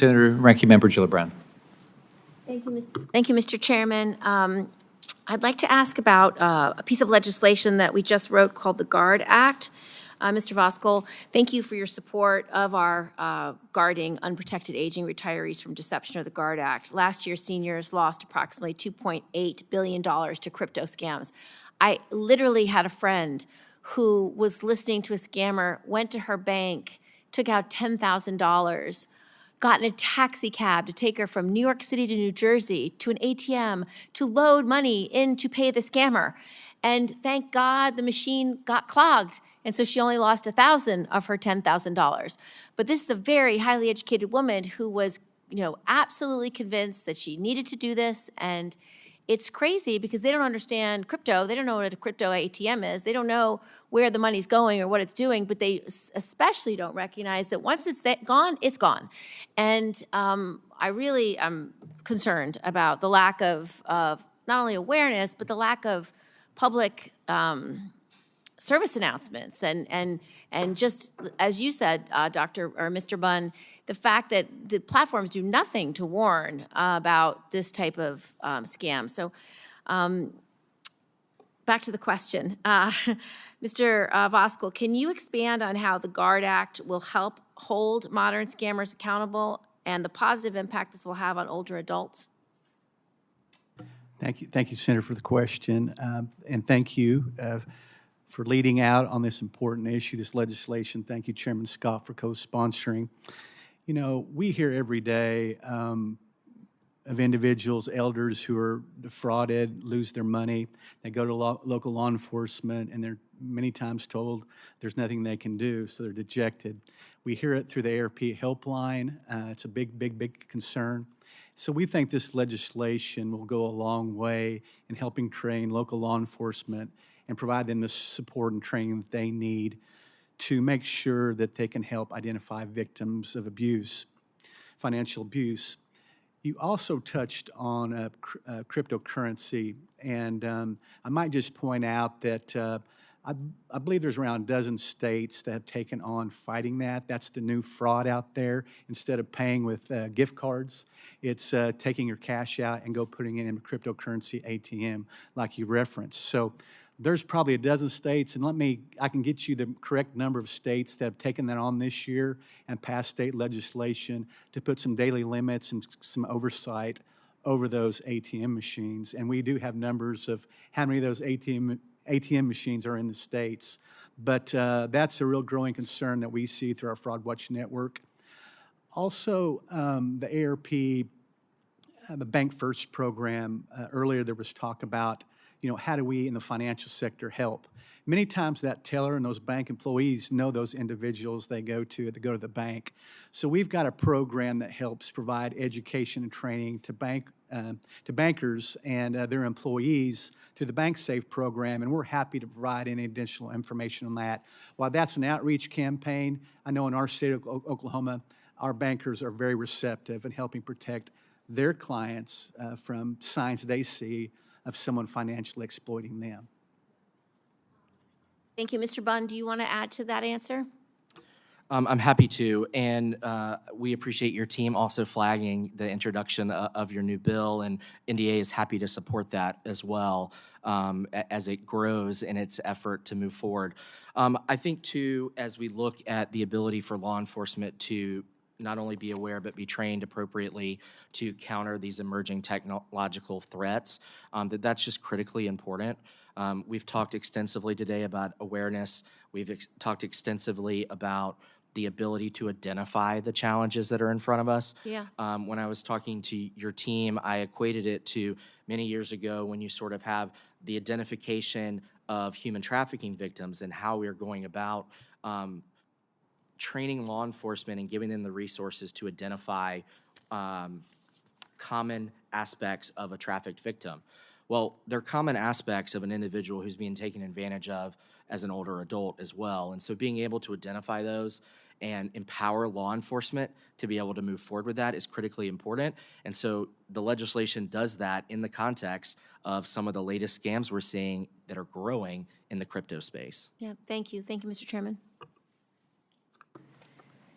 Senator. Ranking Member Gillibrand. Thank you, Mr. Chairman. I'd like to ask about a piece of legislation that we just wrote called the GUARD Act. Mr. Voskuhl, thank you for your support of our guarding unprotected aging retirees from deception of the GUARD Act. Last year, seniors lost approximately $2.8 billion to crypto scams. I literally had a friend who was listening to a scammer, went to her bank, took out $10,000, got in a taxi cab to take her from New York City to New Jersey to an ATM to load money in to pay the scammer. And thank God the machine got clogged. And so she only lost $1,000 of her $10,000. But this is a very highly educated woman who was, absolutely convinced that she needed to do this. And it's crazy because they don't understand crypto. They don't know what a crypto ATM is. They don't know where the money's going or what it's doing, but they especially don't recognize that once it's gone, it's gone. And I really am concerned about the lack of not only awareness, but the lack of public service announcements and just as you said, Mr. Bunn, the fact that the platforms do nothing to warn about this type of scam. So back to the question. Mr. Voskuhl, can you expand on how the GUARD Act will help hold modern scammers accountable and the positive impact this will have on older adults? Thank you, Senator, for the question, and thank you for leading out on this important issue, this legislation. Thank you, Chairman Scott, for co-sponsoring. We hear every day of individuals, elders who are defrauded, lose their money. They go to local law enforcement, and they're many times told there's nothing they can do, so they're dejected. We hear it through the AARP helpline. It's a big concern. So we think this legislation will go a long way in helping train local law enforcement and provide them the support and training that they need to make sure that they can help identify victims of abuse, financial abuse. You also touched on cryptocurrency, and I might just point out that I believe there's around a dozen states that have taken on fighting that. That's the new fraud out there. Instead of paying with gift cards, it's taking your cash out and putting it in a cryptocurrency ATM like you referenced. So there's probably a dozen states, and I can get you the correct number of states that have taken that on this year and passed state legislation to put some daily limits and some oversight over those ATM machines. And we do have numbers of how many of those ATM machines are in the states. But that's a real growing concern that we see through our Fraud Watch network. Also, the AARP, the Bank First program, earlier there was talk about how do we in the financial sector help? Many times that teller and those bank employees know those individuals they go to the bank. So we've got a program that helps provide education and training to bankers and their employees through the Bank Safe program, and we're happy to provide any additional information on that. While that's an outreach campaign, I know in our state of Oklahoma, our bankers are very receptive in helping protect their clients from signs they see of someone financially exploiting them. Thank you. Mr. Bunn, do you want to add to that answer? I'm happy to, and we appreciate your team also flagging the introduction of your new bill, and NDA is happy to support that as well as it grows in its effort to move forward. I think, too, as we look at the ability for law enforcement to not only be aware but be trained appropriately to counter these emerging technological threats, that's just critically important. We've talked extensively today about awareness. We've talked extensively about the ability to identify the challenges that are in front of us. Yeah. When I was talking to your team, I equated it to many years ago when you sort of have the identification of human trafficking victims and how we're going about training law enforcement and giving them the resources to identify common aspects of a trafficked victim. Well, they're common aspects of an individual who's being taken advantage of as an older adult as well. And so being able to identify those and empower law enforcement to be able to move forward with that is critically important. And so the legislation does that in the context of some of the latest scams we're seeing that are growing in the crypto space. Yeah, thank you. Thank you, Mr. Chairman.